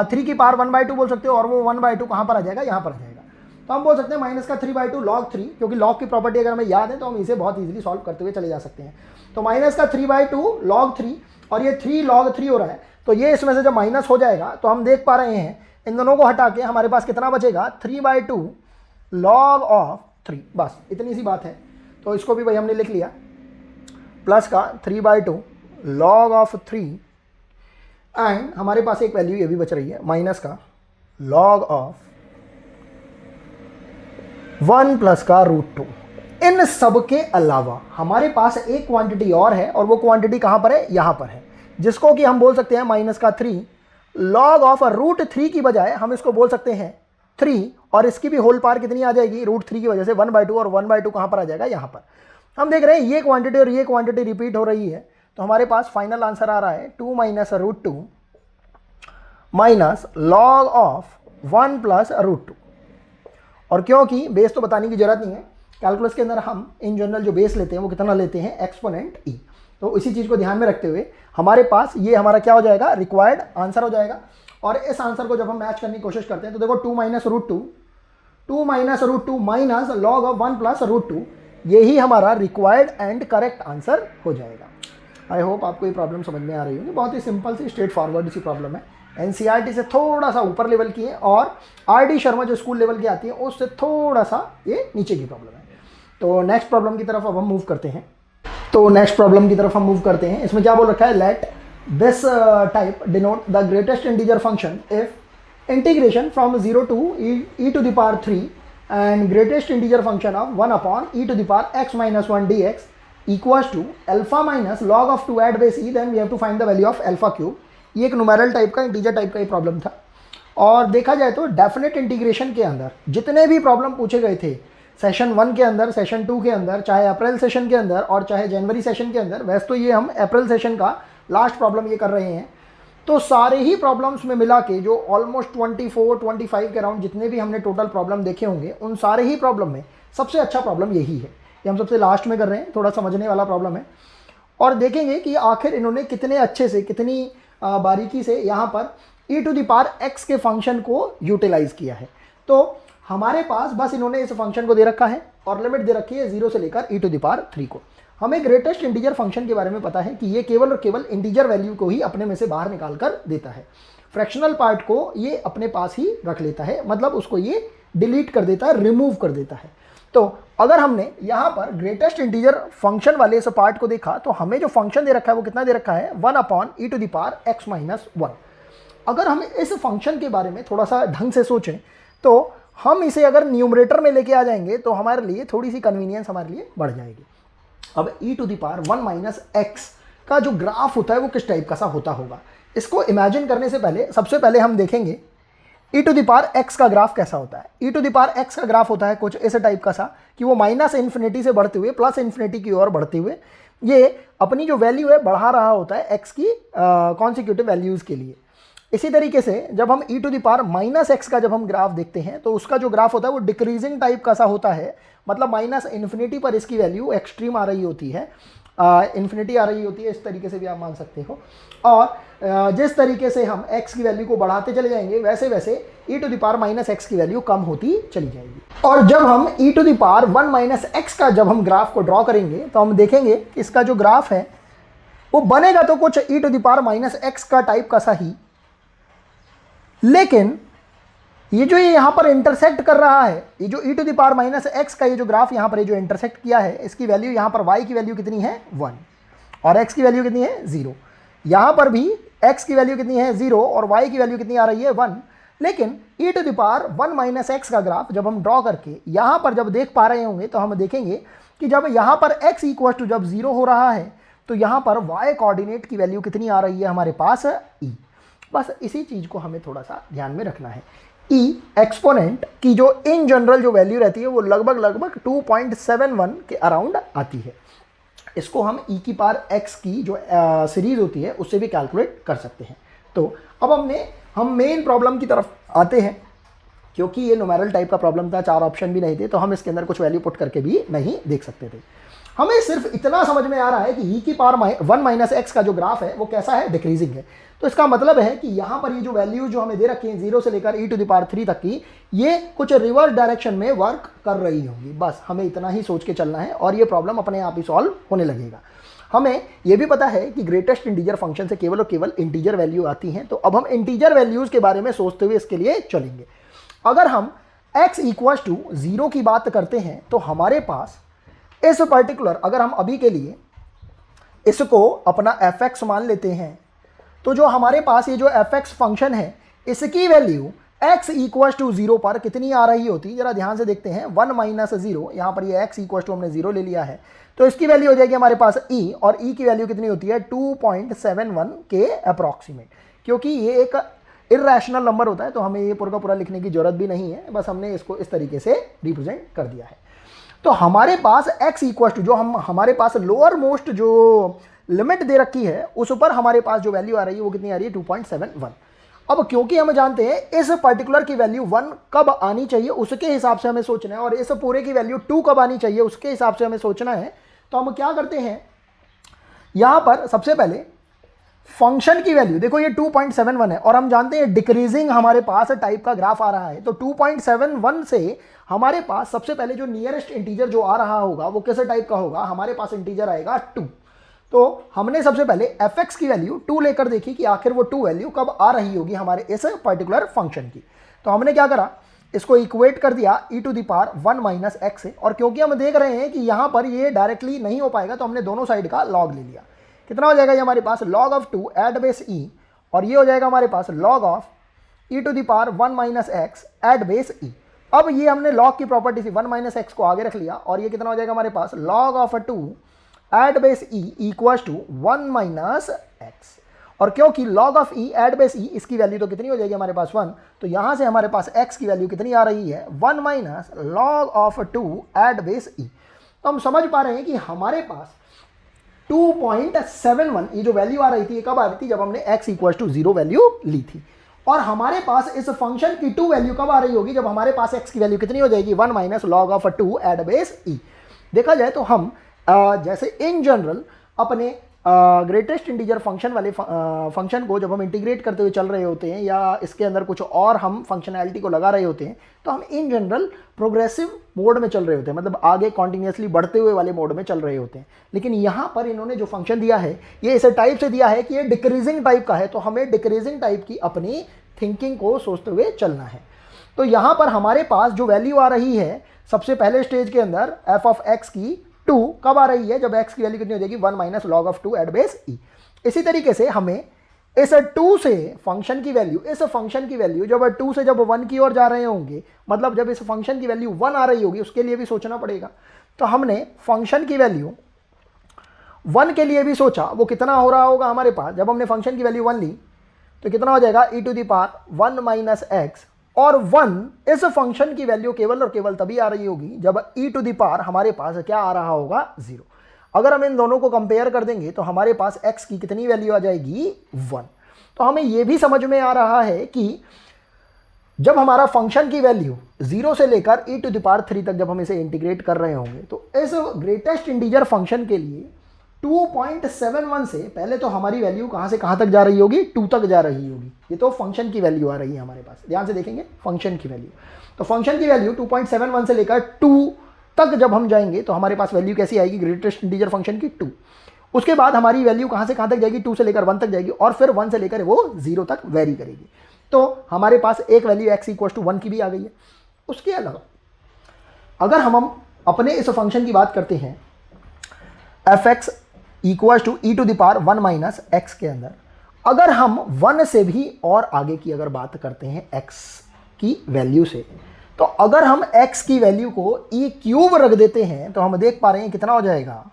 S1: 3 की पावर 1/2 बोल सकते हो और वो 1/2 कहाँ पर आ जाएगा, यहाँ पर आ जाएगा। तो हम बोल सकते हैं माइनस का 3/2 log 3, क्योंकि log की प्रॉपर्टी अगर हमें याद है तो हम इसे बहुत इजीली सॉल्व करते हुए चले जा सकते हैं। तो माइनस का 3/2 log 3 और ये 3 log 3 हो रहा है, तो ये इसमें से जब माइनस हो जाएगा तो हम देख पा रहे हैं इन दोनों को हटा के हमारे पास कितना बचेगा, 3/2 log of 3, बस इतनी सी बात है। तो इसको भी भाई हमने लिख लिया, प्लस का 3/2 log of 3 एंड हमारे पास एक वैल्यू ये भी बच रही है माइनस का log of 1 प्लस का √2। इन सब के अलावा हमारे पास एक क्वांटिटी और है और वो क्वांटिटी कहां पर है, यहां पर है, जिसको कि हम बोल सकते हैं माइनस का 3 log of √3 की बजाय हम इसको बोल सकते हैं 3 और इसकी भी होल पावर कितनी आ जाएगी, √3 की वजह से 1/2 और 1/2 कहां पर आ जाएगा, यहां पर। हम देख रहे हैं ये क्वांटिटी और ये क्वांटिटी रिपीट हो रही है, तो हमारे पास फाइनल आंसर आ रहा है 2 minus √2 minus log of 1 plus √2। और क्योंकि बेस तो बताने की जरूरत नहीं है, कैलकुलस के अंदर हम इन जनरल जो बेस लेते हैं वो कितना लेते हैं, एक्सपोनेंट ई। तो इसी चीज़ को ध्यान में रखते हुए हमारे पास ये हमारा क्या हो जाएगा, रिक्वायर्ड आंसर हो जाएगा। और इस आंसर को जब हम मैच करने की कोशिश करते हैं तो देखो 2 minus √2 minus log of 1 plus √2, यही हमारा रिक्वायर्ड एंड करेक्ट आंसर हो जाएगा। आई होप आपको ये प्रॉब्लम समझ में आ रही होगी। बहुत ही सिंपल सी स्ट्रेट फॉरवर्ड सी प्रॉब्लम है, एनसीईआरटी से थोड़ा सा ऊपर लेवल की है और आरडी शर्मा जो स्कूल लेवल की आती है उससे थोड़ा सा ये नीचे की प्रॉब्लम है। तो नेक्स्ट प्रॉब्लम की तरफ अब हम मूव करते हैं। इसमें क्या बोल रखा है, let this type denote the greatest integer function if integration from 0 to e to the power 3 and greatest integer function of 1 upon e to the power x minus 1 dx equals to alpha minus log of 2 at base e, then we have to find the value of alpha cube। ये एक न्यूमेरल टाइप का, इंटीजर टाइप का ही प्रॉब्लम था। और देखा जाए तो डेफिनेट इंटीग्रेशन के अंदर जितने भी प्रॉब्लम पूछे गए थे सेशन 1 के अंदर, सेशन 2 के अंदर, चाहे अप्रैल सेशन के अंदर और चाहे जनवरी सेशन के अंदर, वैसे तो ये हम अप्रैल सेशन का लास्ट प्रॉब्लम ये कर रहे हैं, तो सारे ही प्रॉब्लम्स में मिला के जो ऑलमोस्ट 24-25 के अराउंड जितने भी हमने टोटल प्रॉब्लम देखे होंगे, उन सारे ही प्रॉब्लम में सबसे अच्छा प्रॉब्म यही है। ये हम सबसे लास्ट में कर रहे हैं, थोड़ा समझने वाला प्रॉब्लम है और देखेंगे कि आखिर इन्होंने कितने अच्छे से, कितनी बारीकी से यहाँ पर e to the power x के फंक्शन को यूटिलाइज किया है। तो हमारे पास बस इन्होंने इस फंक्शन को दे रखा है और लिमिट दे रखी है 0 से लेकर e टू द पावर 3 को। हमें ग्रेटेस्ट इंटीजर फंक्शन के बारे में पता है कि ये केवल और केवल इंटीजर वैल्यू को ही अपने में से बाहर निकाल कर देता है, फ्रैक्शनल पार्ट को ये अपने पास ही रख लेता है, मतलब उसको ये डिलीट कर देता है, रिमूव कर देता है। तो अगर हमने यहाँ पर ग्रेटेस्ट इंटीजर फंक्शन वाले इस पार्ट को देखा तो हमें जो फंक्शन दे रखा है वो कितना दे रखा है, 1 upon e to the power x minus 1। अगर हम इस फंक्शन के बारे में थोड़ा सा ढंग से सोचें तो हम इसे अगर न्यूमरेटर में लेके आ जाएंगे तो हमारे लिए थोड़ी सी कन्वीनियंस हमारे लिए बढ़ जाएगी। अब e to the power 1 minus x का जो ग्राफ होता है वो किस टाइप का सा होता होगा, इसको इमेजिन करने से पहले सबसे पहले हम देखेंगे e to the power x का ग्राफ कैसा होता है। e to the power x का ग्राफ होता है कुछ इस टाइप का सा कि वो माइनस इन्फिनिटी से बढ़ते हुए प्लस इन्फिनिटी की ओर बढ़ते हुए ये अपनी जो वैल्यू है बढ़ा रहा होता है x की कॉन्सिक्यूटिव वैल्यूज़ के लिए। इसी तरीके से जब हम e to the power minus x का जब हम ग्राफ देखते हैं तो उसका जो ग्राफ होता है वो डिक्रीजिंग टाइप का सा होता है, मतलब माइनस इन्फिनिटी पर इसकी वैल्यू एक्सट्रीम आ रही होती है, इन्फिनिटी आ रही होती है, इस तरीके से भी आप मान सकते हो। और जिस तरीके से हम x की वैल्यू को बढ़ाते चले जाएंगे वैसे वैसे e to the power minus x की वैल्यू कम होती चली जाएगी। और जब हम e to the power 1 minus x का जब हम ग्राफ को ड्रॉ करेंगे तो हम देखेंगे कि इसका जो ग्राफ है वो बनेगा तो कुछ e to the power minus x का टाइप का सा ही, लेकिन ये जो ये यहाँ पर इंटरसेक्ट कर रहा है, ये जो e to the power minus x का ये जो ग्राफ यहाँ पर ये जो इंटरसेक्ट किया है, इसकी वैल्यू यहाँ पर y की वैल्यू कितनी है 1 और x की वैल्यू कितनी है 0। यहाँ पर भी x की वैल्यू कितनी है 0 और y की वैल्यू कितनी आ रही है 1। लेकिन e to the power 1 minus x का ग्राफ जब हम ड्रॉ करके यहाँ पर जब देख पा रहे होंगे तो हम देखेंगे कि जब यहाँ पर x इक्वल टू जब 0 हो रहा है तो यहाँ पर y कोऑर्डिनेट की वैल्यू कितनी आ रही है हमारे पास e। बस इसी चीज़ को हमें थोड़ा सा ध्यान में रखना है। e एक्सपोनेंट की जो इन जनरल जो वैल्यू रहती है वो लगभग 2.71 के अराउंड आती है। इसको हम e की पावर x की जो सीरीज होती है उससे भी कैलकुलेट कर सकते हैं। तो अब हम मेन प्रॉब्लम की तरफ आते हैं। क्योंकि ये न्यूमेरल टाइप का प्रॉब्लम था, 4 ऑप्शन भी नहीं थे, तो हम इसके अंदर कुछ वैल्यू पुट करके भी नहीं देख सकते थे। हमें सिर्फ इतना समझ में आ रहा है कि e की पावर 1 माइनस एक्स का जो ग्राफ है वो कैसा है, डिक्रीजिंग है। तो इसका मतलब है कि यहाँ पर ये जो वैल्यू जो हमें दे रखी है 0 से लेकर e टू द पावर 3 तक की, ये कुछ रिवर्स डायरेक्शन में वर्क कर रही होंगी। बस हमें इतना ही सोच के चलना है और ये प्रॉब्लम अपने आप ही सॉल्व होने लगेगा। हमें यह भी पता है कि ग्रेटेस्ट इंटीजर फंक्शन से केवल और केवल इंटीजर वैल्यू आती हैं। तो अब हम इंटीजर वैल्यूज के बारे में सोचते हुए इसके लिए चलेंगे। अगर हम x इक्वल्स टू 0 की बात करते हैं तो हमारे पास इस पर्टिकुलर, अगर हम अभी के लिए इसको अपना fx मान लेते हैं, तो जो हमारे पास ये जो fx फंक्शन है इसकी वैल्यू x इक्वल्स टू 0 पर कितनी आ रही होती, जरा ध्यान से देखते हैं। 1 माइनस 0, यहाँ पर ये x इक्वल्स टू हमने 0 ले लिया है, तो इसकी वैल्यू हो जाएगी हमारे पास e, और e की वैल्यू कितनी होती है 2.71 के अप्रॉक्सीमेट। क्योंकि ये एक इर्रेशनल नंबर होता है तो हमें ये पूरा का पूरा लिखने की जरूरत भी नहीं है, बस हमने इसको इस तरीके से रिप्रेजेंट कर दिया है। तो हमारे पास x इक्वल टू जो हमारे पास लोअर मोस्ट जो लिमिट दे रखी है उस पर हमारे पास जो वैल्यू आ रही है वो कितनी आ रही है 2.71। अब क्योंकि हम जानते हैं इस पर्टिकुलर की वैल्यू 1 कब आनी चाहिए उसके हिसाब से हमें सोचना है, और इस पूरे की वैल्यू 2 कब आनी चाहिए उसके हिसाब से हमें सोचना है। तो हम क्या करते हैं, यहां पर सबसे पहले फंक्शन की वैल्यू देखो, ये 2.71 है और हम जानते हैं डिक्रीजिंग हमारे पास टाइप का ग्राफ आ रहा है। तो 2.71 से हमारे पास सबसे पहले जो नियरेस्ट इंटीजर जो आ रहा होगा वो किस टाइप का होगा, हमारे पास इंटीजर आएगा 2। तो हमने सबसे पहले fx की वैल्यू 2 लेकर देखी कि आखिर वो 2 वैल्यू कब आ रही होगी हमारे इस पर्टिकुलर फंक्शन की। तो हमने क्या करा, इसको इक्वेट कर दिया e to the power 1 minus x से, और क्योंकि हम देख रहे हैं कि यहाँ पर ये डायरेक्टली नहीं हो पाएगा तो हमने दोनों साइड का लॉग ले लिया। कितना हो जाएगा ये हमारे पास log of 2 at base e, और ये हो जाएगा हमारे पास log of e to the power 1 minus x at base e। अब ये हमने log की प्रॉपर्टी से 1 माइनस एक्स को आगे रख लिया, और ये कितना हो जाएगा हमारे पास log of 2 at base e equals to 1 minus x. और क्योंकि log of e at base e इसकी वैल्यू तो कितनी हो जाएगी हमारे पास 1, तो यहां से हमारे पास x की वैल्यू कितनी आ रही है 1 minus log of 2 at base e। तो हम समझ पा रहे हैं कि हमारे पास 2.71 ये जो वैल्यू आ रही थी, ये कब आ रही थी, जब हमने x इक्वल टू 0 वैल्यू ली थी। और हमारे पास इस फंक्शन की 2 वैल्यू कब आ रही होगी, जब हमारे पास x की वैल्यू कितनी हो जाएगी 1 minus log of 2 at base e। देखा जाए तो हम जैसे इन जनरल अपने ग्रेटेस्ट इंटीजर फंक्शन वाले फंक्शन को जब हम इंटीग्रेट करते हुए चल रहे होते हैं या इसके अंदर कुछ और हम फंक्शनैलिटी को लगा रहे होते हैं, तो हम इन जनरल प्रोग्रेसिव मोड में चल रहे होते हैं, मतलब आगे कॉन्टिन्यूसली बढ़ते हुए वाले मोड में चल रहे होते हैं। लेकिन यहाँ पर इन्होंने जो फंक्शन दिया है ये इस टाइप से दिया है कि ये डिक्रीजिंग टाइप का है, तो हमें डिक्रीजिंग टाइप की अपनी थिंकिंग को सोचते हुए चलना है। तो यहाँ पर हमारे पास जो वैल्यू आ रही है सबसे पहले स्टेज के अंदर f ऑफ x की 2 कब आ रही है, जब x की वैल्यू कितनी हो जाएगी 1 minus log of 2 at base e। इसी तरीके से हमें इस 2 से फंक्शन की वैल्यू, इस फंक्शन की वैल्यू जब 2 से जब 1 की ओर जा रहे होंगे, मतलब जब इस फंक्शन की वैल्यू 1 आ रही होगी उसके लिए भी सोचना पड़ेगा। तो हमने फंक्शन की वैल्यू 1 के लिए भी सोचा, वो कितना हो रहा होगा हमारे पास, जब हमने फंक्शन की वैल्यू 1 ली तो कितना हो जाएगा e to the power 1 minus x, और 1 इस फंक्शन की वैल्यू केवल और केवल तभी आ रही होगी जब e टू द पावर हमारे पास क्या आ रहा होगा 0। अगर हम इन दोनों को कंपेयर कर देंगे तो हमारे पास x की कितनी वैल्यू आ जाएगी 1। तो हमें यह भी समझ में आ रहा है कि जब हमारा फंक्शन की वैल्यू 0 से लेकर e टू द पावर 3 तक जब हम इसे इंटीग्रेट कर रहे होंगे तो इस ग्रेटेस्ट इंटीजर फंक्शन के लिए 2.71 से पहले तो हमारी वैल्यू कहां से कहां तक जा रही होगी, 2 तक जा रही होगी। ये तो फंक्शन की वैल्यू आ रही है हमारे पास, ध्यान से देखेंगे फंक्शन की वैल्यू। तो फंक्शन की वैल्यू 2.71 से लेकर 2 तक जब हम जाएंगे तो हमारे पास वैल्यू कैसी आएगी, ग्रेटेस्ट इंटीजर फंक्शन की 2। उसके बाद हमारी वैल्यू कहां से कहां तक जाएगी, 2 से लेकर 1 तक जाएगी, और फिर 1 से लेकर वो 0 तक वेरी करेगी। तो हमारे पास एक वैल्यू x इक्वल टू 1 की भी आ गई है। उसके अलावा अगर हम अपने इस फंक्शन की बात करते हैं f x equal to e to the power 1 minus x के अंदर, अगर हम 1 से भी और आगे की अगर बात करते हैं x की वैल्यू से, तो अगर हम x की वैल्यू को e क्यूब रख देते हैं तो हम देख पा रहे हैं कितना हो जाएगा,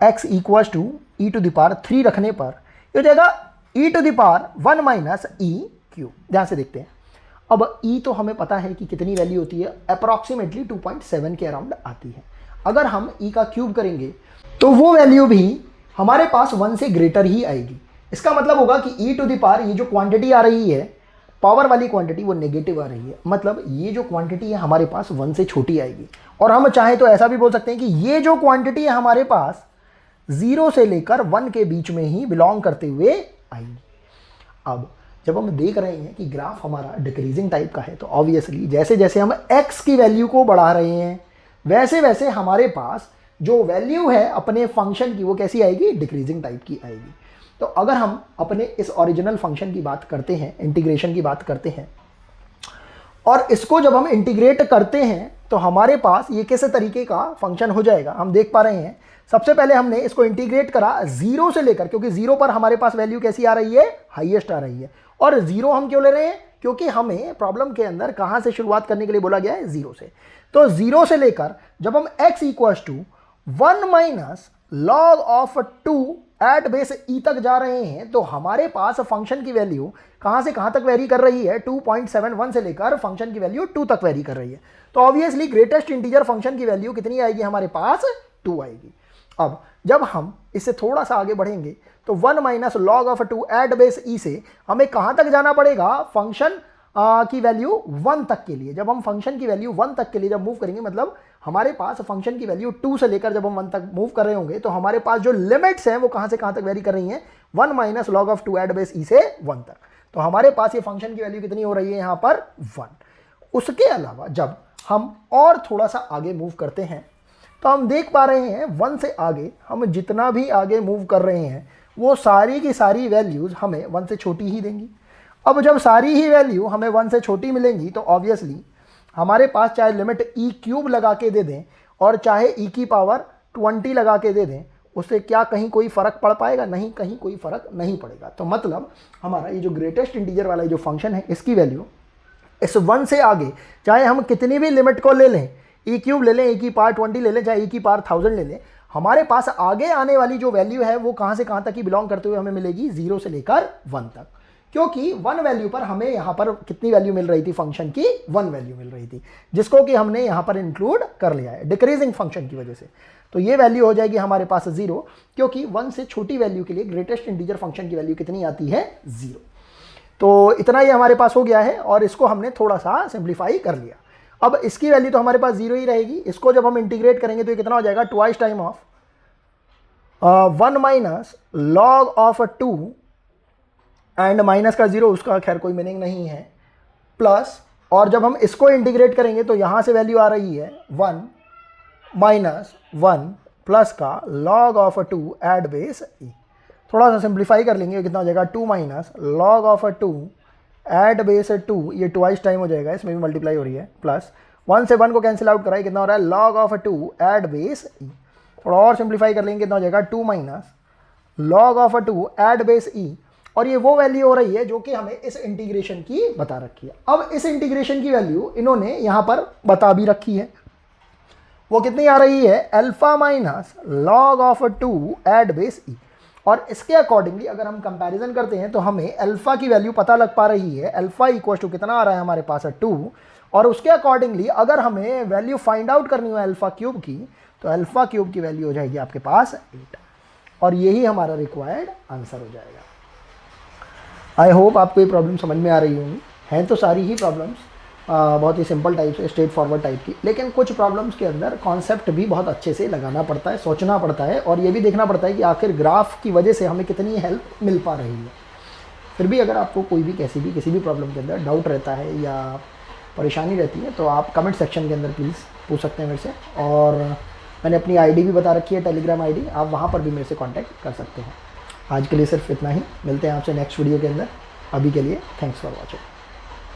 S1: x equals to e to the power 3 रखने पर ये हो जाएगा e to the power 1 minus e cube. ध्यान से देखते हैं, अब e तो हमें पता है कि कितनी वैल्यू होती है, अप्रॉक्सीमेटली 2.7 के अराउंड आती है। अगर हम e का क्यूब करेंगे तो वो वैल्यू भी हमारे पास 1 से ग्रेटर ही आएगी। इसका मतलब होगा कि e टू द पावर ये जो क्वांटिटी आ रही है, पावर वाली क्वांटिटी, वो नेगेटिव आ रही है। मतलब ये जो क्वांटिटी है हमारे पास 1 से छोटी आएगी। और हम चाहें तो ऐसा भी बोल सकते हैं कि ये जो क्वांटिटी है हमारे पास 0 से लेकर 1 के बीच में ही बिलोंग करते हुए आएगी। अब जब हम देख रहे हैं कि ग्राफ हमारा डिक्रीजिंग टाइप का है, तो ऑब्वियसली जैसे जैसे हम x की वैल्यू को बढ़ा रहे हैं वैसे वैसे हमारे पास जो वैल्यू है अपने फंक्शन की वो कैसी आएगी, डिक्रीजिंग टाइप की आएगी। तो अगर हम अपने इस ओरिजिनल फंक्शन की बात करते हैं, इंटीग्रेशन की बात करते हैं, और इसको जब हम इंटीग्रेट करते हैं तो हमारे पास ये किस तरीके का फंक्शन हो जाएगा, हम देख पा रहे हैं। सबसे पहले हमने इसको इंटीग्रेट करा 0 से लेकर, क्योंकि 0 पर हमारे पास वैल्यू कैसी आ रही है, हाईएस्ट आ रही है। और 0 हम क्यों ले रहे हैं, क्योंकि हमें प्रॉब्लम के अंदर कहां से शुरुआत करने के लिए बोला गया है, 0 से। तो 0 से लेकर जब हम x equals to 1 minus log of 2 at base e तक जा रहे हैं, तो हमारे पास फंक्शन की वैल्यू कहां से कहां तक वेरी कर रही है, 2.71 से लेकर फंक्शन की वैल्यू 2 तक वेरी कर रही है। तो ऑब्वियसली ग्रेटेस्ट इंटीजर फंक्शन की वैल्यू कितनी आएगी, हमारे पास 2 आएगी। अब जब हम इससे थोड़ा सा आगे बढ़ेंगे तो 1 minus log of 2 at base e से हमें कहां तक जाना पड़ेगा, फंक्शन की वैल्यू 1 तक के लिए। जब हम फंक्शन की वैल्यू 1 तक के लिए जब मूव करेंगे, मतलब हमारे पास फंक्शन की वैल्यू 2 से लेकर जब हम 1 तक मूव कर रहे होंगे, तो हमारे पास जो लिमिट्स हैं वो कहां से कहां तक वेरी कर रही हैं, 1 minus log of 2 at base e से 1 तक। तो हमारे पास ये फंक्शन की वैल्यू कितनी हो रही है यहाँ पर, 1। उसके अलावा जब हम और थोड़ा सा आगे मूव करते हैं तो हम देख पा रहे हैं 1 से आगे हम जितना भी आगे मूव कर रहे हैं वो सारी की सारी वैल्यूज हमें 1 से छोटी ही देंगी। अब जब सारी ही वैल्यू हमें 1 से छोटी मिलेंगी तो ऑब्वियसली हमारे पास चाहे लिमिट ई क्यूब लगा के दे दें और चाहे ई की पावर 20 लगा के दे दें, उससे क्या कहीं कोई फ़र्क पड़ पाएगा, नहीं, कहीं कोई फ़र्क नहीं पड़ेगा। तो मतलब हमारा ये जो ग्रेटेस्ट इंटीजर वाला जो फंक्शन है इसकी वैल्यू इस 1 से आगे चाहे हम कितनी भी लिमिट को ले लें, ई क्यूब ले लें, ई की पावर 20 ले लें, चाहे ई की पावर 1000 ले लें, हमारे पास आगे आने वाली जो वैल्यू है वो कहां से कहां तक ही बिलोंग करते हुए हमें मिलेगी, 0 से लेकर 1 तक। क्योंकि 1 वैल्यू पर हमें यहां पर कितनी वैल्यू मिल रही थी, फंक्शन की 1 वैल्यू मिल रही थी, जिसको कि हमने यहां पर इंक्लूड कर लिया है डिक्रीजिंग फंक्शन की वजह से। तो ये वैल्यू हो जाएगी हमारे पास 0, क्योंकि 1 से छोटी वैल्यू के लिए ग्रेटेस्ट इंटीजर फंक्शन की वैल्यू कितनी आती है, 0। तो इतना ही हमारे पास हो गया है और इसको हमने थोड़ा सा सिंप्लीफाई कर लिया। अब इसकी वैल्यू तो हमारे पास 0 ही रहेगी। इसको जब हम इंटीग्रेट करेंगे तो ये कितना हो जाएगा, twice time of 1 minus log of 2 and minus का 0, उसका खैर कोई मीनिंग नहीं है, प्लस, और जब हम इसको इंटीग्रेट करेंगे तो यहां से वैल्यू आ रही है 1 माइनस 1 प्लस का log of 2 at base e. थोड़ा सा सिंप्लीफाई कर लेंगे, कितना हो जाएगा, 2 minus log of 2 at base 2, ये ट्वाइस टाइम हो जाएगा, इसमें भी मल्टीप्लाई हो रही है, प्लस 1 से 1 को कैंसिल आउट कराए, कितना हो रहा है, log of 2 at base e. थोड़ा और सिंप्लीफाई कर लेंगे, कितना हो जाएगा, 2 minus log of 2 at base e. और ये वो वैल्यू हो रही है जो कि हमें इस इंटीग्रेशन की बता रखी है। अब इस इंटीग्रेशन की वैल्यू इन्होंने यहां पर बता भी रखी है, वो कितनी आ रही है, alpha minus log of 2 at base e. और इसके अकॉर्डिंगली अगर हम कंपैरिजन करते हैं तो हमें अल्फा की वैल्यू पता लग पा रही है, अल्फा इक्वल टू कितना आ रहा है हमारे पास, 2। और उसके अकॉर्डिंगली अगर हमें वैल्यू फाइंड आउट करनी हो अल्फा क्यूब की, तो अल्फा क्यूब की वैल्यू हो जाएगी आपके पास 8, और यही हमारा रिक्वायर्ड आंसर हो जाएगा। आई होप आपको ये प्रॉब्लम समझ में आ रही होंगी। हैं तो सारी ही प्रॉब्लम्स बहुत ही सिंपल टाइप से, स्ट्रेट फॉरवर्ड टाइप की, लेकिन कुछ प्रॉब्लम्स के अंदर कॉन्सेप्ट भी बहुत अच्छे से लगाना पड़ता है, सोचना पड़ता है, और ये भी देखना पड़ता है कि आखिर ग्राफ की वजह से हमें कितनी हेल्प मिल पा रही है। फिर भी अगर आपको कोई भी किसी भी प्रॉब्लम के अंदर डाउट रहता है या परेशानी रहती है तो आप कमेंट सेक्शन के अंदर प्लीज़ पूछ सकते हैं मेरे से। और मैंने अपनी आईडी भी बता रखी है, टेलीग्राम आईडी, आप वहाँ पर भी मेरे से कांटेक्ट कर सकते हैं। आज के लिए सिर्फ इतना ही, मिलते हैं आपसे नेक्स्ट वीडियो के अंदर। अभी के लिए थैंक्स फॉर वॉचिंग।